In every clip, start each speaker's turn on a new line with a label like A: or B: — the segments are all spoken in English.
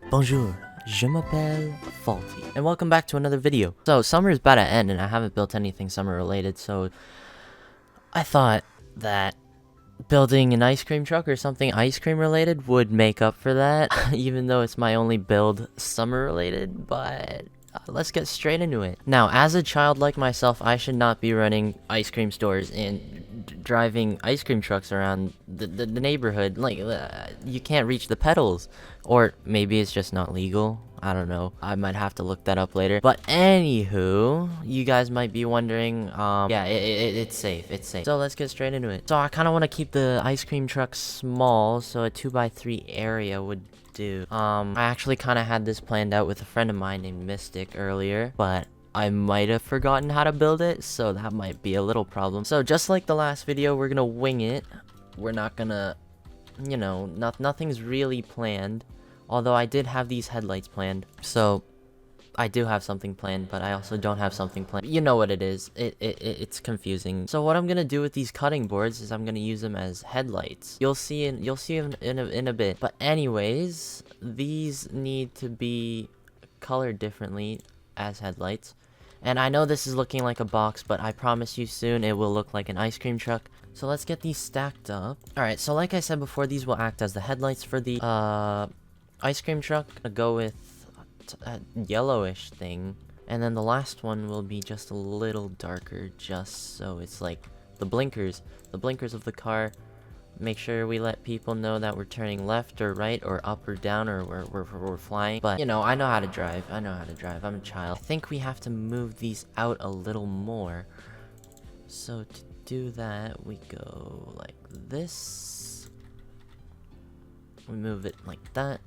A: Bonjour, je m'appelle Faulty, and welcome back to another video. So, summer is about to end, and I haven't built anything summer related, so I thought that building an ice cream truck or something ice cream related would make up for that, even though it's my only build summer related, but let's get straight into it. Now, as a child like myself, I should not be running ice cream stores and driving ice cream trucks around the neighborhood. Like, you can't reach the pedals. Or maybe it's just not legal. I don't know. I might have to look that up later. But anywho, you guys might be wondering, yeah, it's safe. It's safe. So let's get straight into it. So I kind of want to keep the ice cream truck small, so a 2x3 area would do. I actually kind of had this planned out with a friend of mine named Mystic earlier, but I might have forgotten how to build it, so that might be a little problem. So just like the last video, we're gonna wing it. We're not gonna, you know, nothing's really planned. Although I did have these headlights planned, so I do have something planned, but I also don't have something planned. You know what it is. It's confusing. So what I'm gonna do with these cutting boards is I'm gonna use them as headlights. You'll see in a bit. But anyways, these need to be colored differently as headlights. And I know this is looking like a box, but I promise you soon it will look like an ice cream truck. So let's get these stacked up. Alright, so like I said before, these will act as the headlights for the ice cream truck. I'm gonna go with a yellowish thing, and then the last one will be just a little darker, just so it's like the blinkers of the car. Make sure we let people know that we're turning left or right or up or down, or we're flying. But you know, I know how to drive. I'm a child. I think we have to move these out a little more. So to do that, we go like this. We move it like that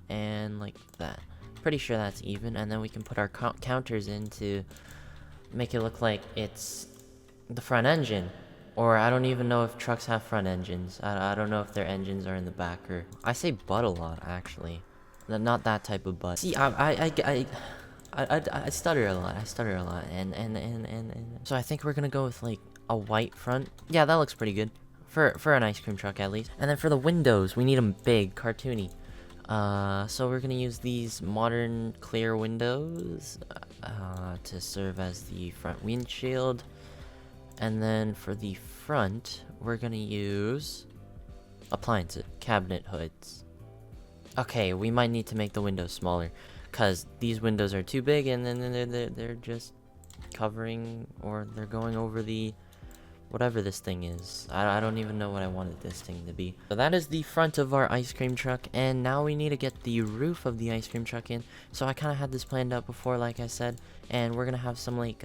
A: and like that. Pretty sure that's even, and then we can put our counters in to make it look like it's the front engine. Or I don't even know if trucks have front engines. I don't know if their engines are in the back, or I say butt a lot actually. Not that type of butt. See, I stutter a lot. And so I think we're gonna go with like a white front. Yeah, that looks pretty good for an ice cream truck at least. And then for the windows, we need them big, cartoony. So we're gonna use these modern clear windows to serve as the front windshield. And then for the front, we're gonna use appliances, cabinet hoods. Okay, we might need to make the windows smaller, cause these windows are too big, and then they're just covering, or they're going over the whatever this thing is. I don't even know what I wanted this thing to be. So that is the front of our ice cream truck, and now we need to get the roof of the ice cream truck in. So I kind of had this planned out before, like I said, and we're gonna have some like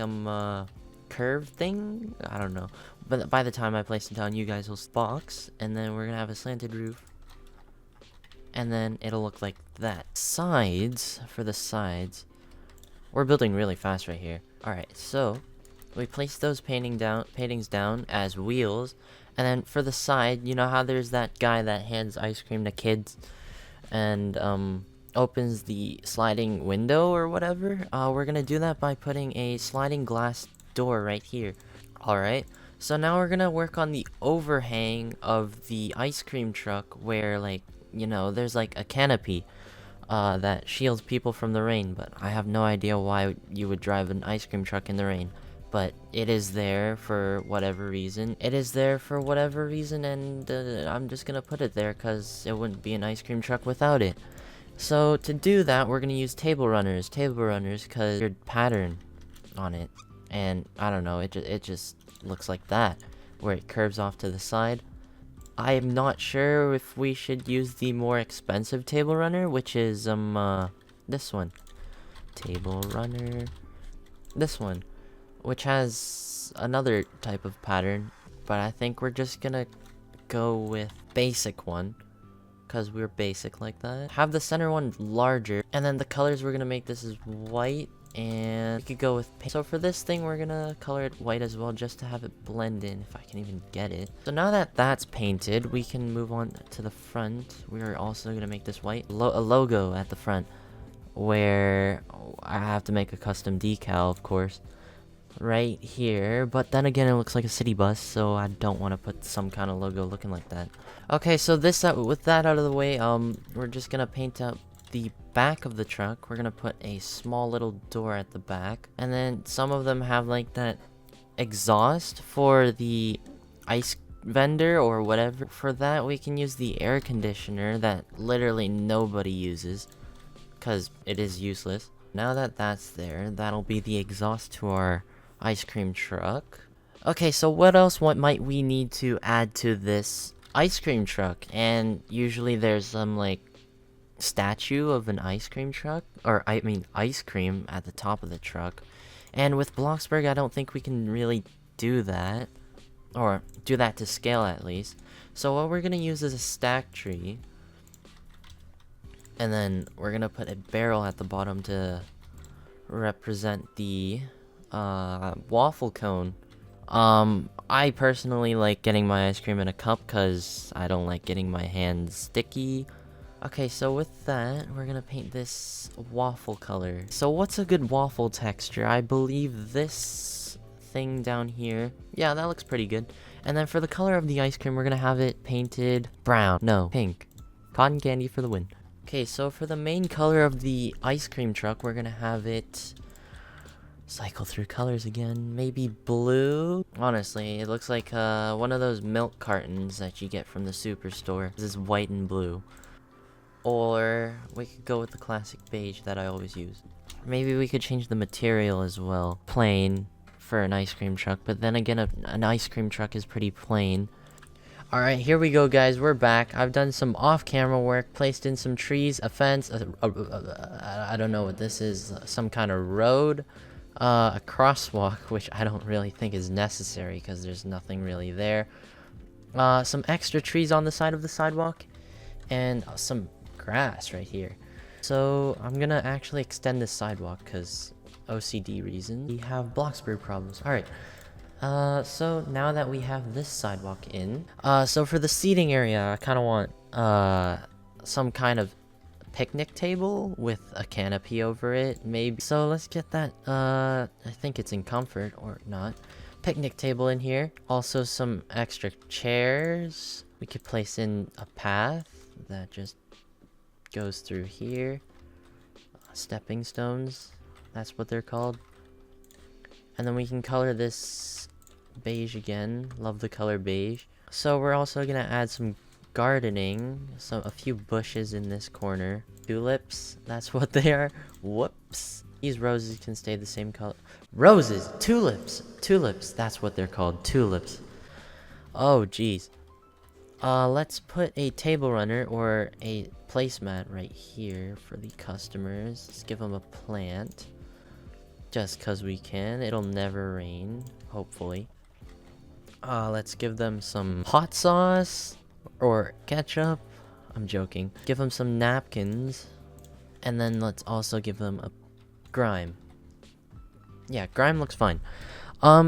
A: curved thing. I don't know, but by the time I place it down, you guys will box, and then we're gonna have a slanted roof, and then it'll look like that. Sides, for the sides, we're building really fast right here. All right, so we place those paintings down as wheels, and then for the side, you know how there's that guy that hands ice cream to kids and opens the sliding window or whatever? We're gonna do that by putting a sliding glass door right here. Alright, so now we're gonna work on the overhang of the ice cream truck, where, like, you know, there's like a canopy that shields people from the rain, but I have no idea why you would drive an ice cream truck in the rain. But it is there for whatever reason. And I'm just gonna put it there because it wouldn't be an ice cream truck without it. So to do that, we're gonna use table runners because there's pattern on it. And I don't know, it just looks like that, where it curves off to the side. I am not sure if we should use the more expensive table runner, which is this one. Table runner. This one, which has another type of pattern, but I think we're just gonna go with basic one, because we're basic like that. Have the center one larger, and then the colors we're gonna make this is white, and we could go with pink. So for this thing, we're gonna color it white as well, just to have it blend in, if I can even get it. So now that that's painted, we can move on to the front. We're also gonna make this white. A logo at the front, where I have to make a custom decal, of course, right here. But then again, it looks like a city bus, so I don't want to put some kind of logo looking like that. Okay, so with that out of the way, we're just gonna paint up the back of the truck, we're gonna put a small little door at the back. And then some of them have like that exhaust for the ice vendor or whatever. For that, we can use the air conditioner that literally nobody uses because it is useless. Now that that's there, that'll be the exhaust to our ice cream truck. Okay, so what else might we need to add to this ice cream truck? And usually there's some like statue of an ice cream truck, or I mean ice cream at the top of the truck. And with Bloxburg, I don't think we can really do that, or do that to scale at least. So what we're gonna use is a stack tree, and then we're gonna put a barrel at the bottom to represent the waffle cone. I personally like getting my ice cream in a cup because I don't like getting my hands sticky. Okay, so with that, we're gonna paint this waffle color. So what's a good waffle texture? I believe this thing down here. Yeah, that looks pretty good. And then for the color of the ice cream, we're gonna have it painted brown. No, pink. Cotton candy for the win. Okay, so for the main color of the ice cream truck, we're gonna have it cycle through colors again. Maybe blue? Honestly, it looks like one of those milk cartons that you get from the superstore. This is white and blue. Or we could go with the classic beige that I always use. Maybe we could change the material as well. Plain for an ice cream truck, but then again, an ice cream truck is pretty plain. Alright, here we go, guys. We're back. I've done some off-camera work, placed in some trees, a fence, I don't know what this is, some kind of road, a crosswalk, which I don't really think is necessary because there's nothing really there, some extra trees on the side of the sidewalk, and some grass right here. So I'm gonna actually extend this sidewalk because OCD reasons. We have bloxburg problems. Alright. So now that we have this sidewalk in, so for the seating area, I kind of want, some kind of picnic table with a canopy over it, maybe. So let's get that, I think it's in comfort, or not. Picnic table in here. Also some extra chairs. We could place in a path that just goes through here. Stepping stones, that's what they're called. And then we can color this beige again. Love the color beige. So we're also gonna add some gardening. So a few bushes in this corner. Tulips, that's what they are. Whoops. These roses can stay the same color. Roses! Tulips! Tulips, that's what they're called. Tulips. Oh, jeez. Let's put a table runner or a placemat right here for the customers. Let's give them a plant. Just cause we can. It'll never rain, hopefully. Let's give them some hot sauce or ketchup. I'm joking. Give them some napkins. And then let's also give them a grime. Yeah, grime looks fine.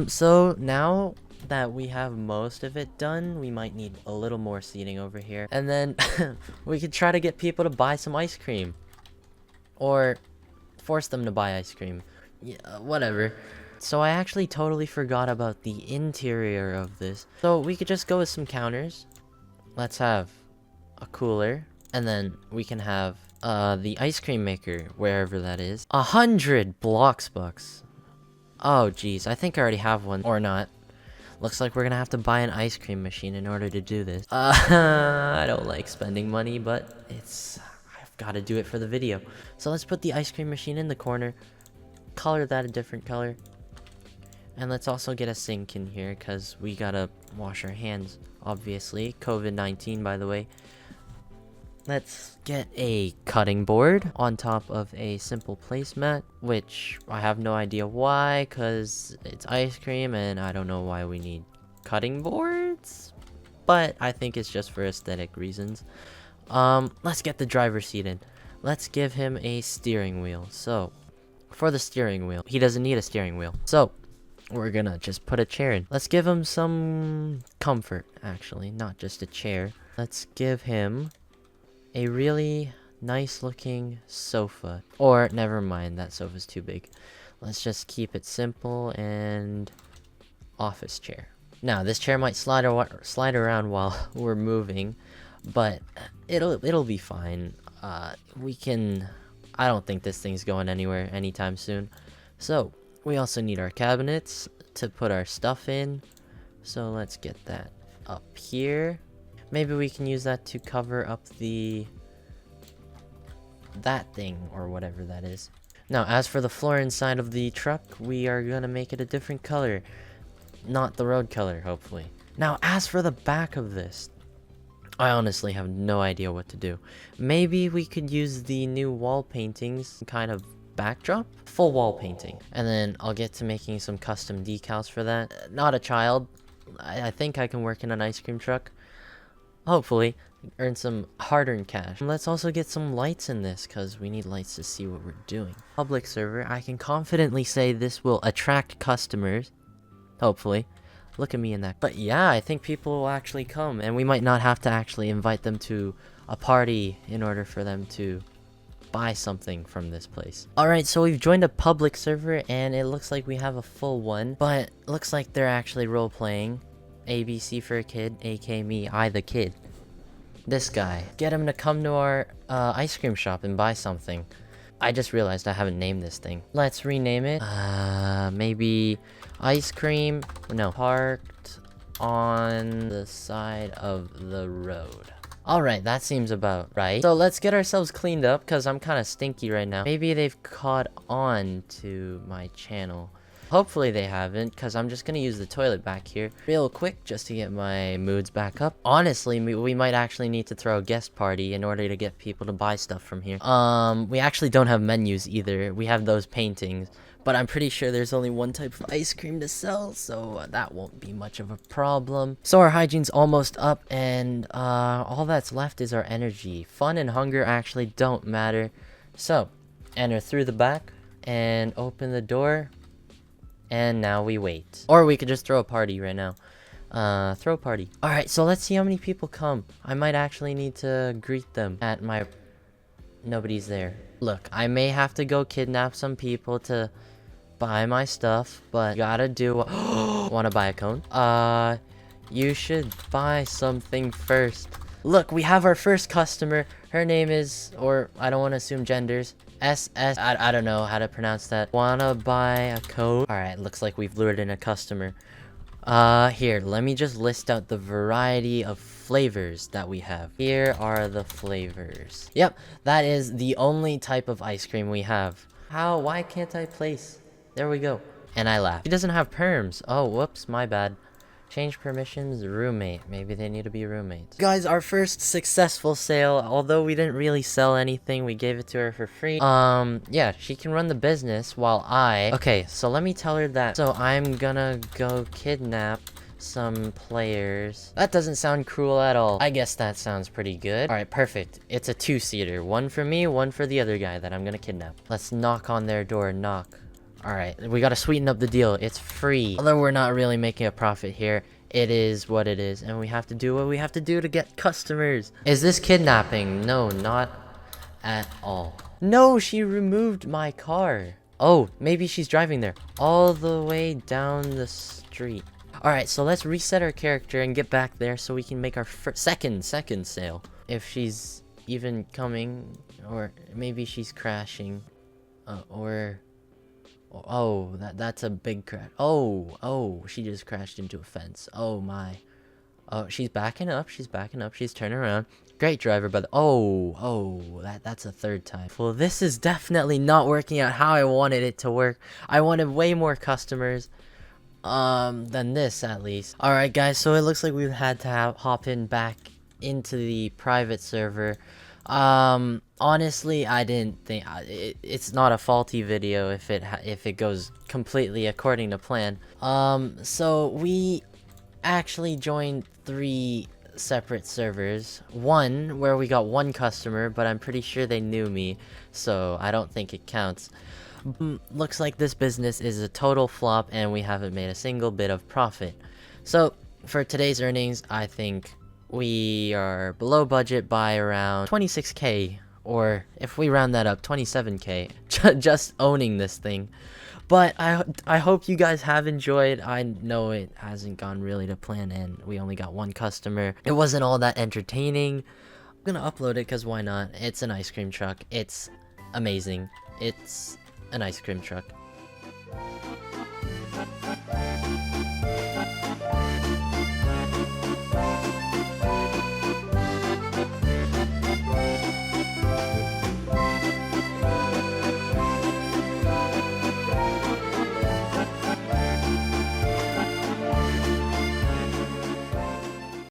A: So now that we have most of it done, we might need a little more seating over here. And then we could try to get people to buy some ice cream. Or force them to buy ice cream. Yeah, whatever. So I actually totally forgot about the interior of this. So we could just go with some counters. Let's have a cooler. And then we can have the ice cream maker, wherever that is. 100 bloxbucks. Oh, geez. I think I already have one. Or not. Looks like we're gonna have to buy an ice cream machine in order to do this. I don't like spending money, but I've got to do it for the video. So let's put the ice cream machine in the corner. Color that a different color. And let's also get a sink in here because we gotta wash our hands, obviously. COVID-19, by the way. Let's get a cutting board on top of a simple placemat, which I have no idea why, because it's ice cream and I don't know why we need cutting boards, but I think it's just for aesthetic reasons. Let's get the driver's seat in. Let's give him a steering wheel. So, for the steering wheel, he doesn't need a steering wheel. So, we're gonna just put a chair in. Let's give him some comfort, actually, not just a chair. Let's give him a really nice looking sofa. Or, never mind, that sofa's too big. Let's just keep it simple and office chair. Now, this chair might slide around while we're moving, but it'll be fine. I don't think this thing's going anywhere anytime soon. So we also need our cabinets to put our stuff in. So let's get that up here. Maybe we can use that to cover up that thing or whatever that is. Now, as for the floor inside of the truck, we are gonna make it a different color. Not the road color, hopefully. Now, as for the back of this, I honestly have no idea what to do. Maybe we could use the new wall paintings kind of backdrop? Full wall painting. And then I'll get to making some custom decals for that. Not a child. I think I can work in an ice cream truck. Hopefully. Earn some hard-earned cash. Let's also get some lights in this, because we need lights to see what we're doing. Public server, I can confidently say this will attract customers. Hopefully. Look at me in that. But yeah, I think people will actually come, and we might not have to actually invite them to a party in order for them to buy something from this place. Alright, so we've joined a public server, and it looks like we have a full one, but looks like they're actually role-playing. ABC for a kid, aka me, I the kid. This guy. Get him to come to our ice cream shop and buy something. I just realized I haven't named this thing. Let's rename it. Maybe ice cream. No. Parked on the side of the road. Alright, that seems about right. So let's get ourselves cleaned up, because I'm kind of stinky right now. Maybe they've caught on to my channel. Hopefully they haven't, because I'm just going to use the toilet back here real quick just to get my moods back up. Honestly, we might actually need to throw a guest party in order to get people to buy stuff from here. We actually don't have menus either. We have those paintings, but I'm pretty sure there's only one type of ice cream to sell, so that won't be much of a problem. So our hygiene's almost up, and all that's left is our energy. Fun and hunger actually don't matter. So, enter through the back and open the door. And now we wait. Or we could just throw a party right now. Throw a party. Alright, so let's see how many people come. I might actually need to greet them at my... Nobody's there. Look, I may have to go kidnap some people to buy my stuff, but gotta do... Wanna buy a cone? You should buy something first. Look, we have our first customer. Her name is... Or, I don't want to assume genders. I don't know how to pronounce that. Wanna buy a coat? Alright, looks like we've lured in a customer. Here, let me just list out the variety of flavors that we have. Here are the flavors. Yep, that is the only type of ice cream we have. Why can't I place? There we go. And I laugh. He doesn't have perms. Oh, whoops, my bad. Change permissions, roommate. Maybe they need to be roommates. Guys, our first successful sale. Although we didn't really sell anything, we gave it to her for free. Yeah, she can run the business while Okay, so let me tell her that. So I'm gonna go kidnap some players. That doesn't sound cruel at all. I guess that sounds pretty good. Alright, perfect. It's a two-seater. One for me, one for the other guy that I'm gonna kidnap. Let's knock on their door. Knock. Alright, we gotta sweeten up the deal. It's free. Although we're not really making a profit here, it is what it is, and we have to do what we have to do to get customers. Is this kidnapping? No, not at all. No, she removed my car. Oh, maybe she's driving there. All the way down the street. Alright, so let's reset our character and get back there so we can make our second sale. If she's even coming, or maybe she's crashing, Oh, that's a big crash. Oh, she just crashed into a fence. Oh my. Oh, she's backing up. She's turning around. Great driver, but that's a third time. Well, this is definitely not working out how I wanted it to work. I wanted way more customers than this, at least. Alright guys, so it looks like we've had to hop in back into the private server. Honestly, I didn't think it's not a faulty video if it goes completely according to plan. So we actually joined 3 separate servers. One where we got 1 customer, but I'm pretty sure they knew me, so I don't think it counts. Looks like this business is a total flop and we haven't made a single bit of profit. So for today's earnings, I think we are below budget by around 26k, or if we round that up, 27k, just owning this thing. But I hope you guys have enjoyed. I know it hasn't gone really to plan, and we only got 1 customer. It wasn't all that entertaining. gonna upload it because why not? It's an ice cream truck. It's amazing. It's an ice cream truck.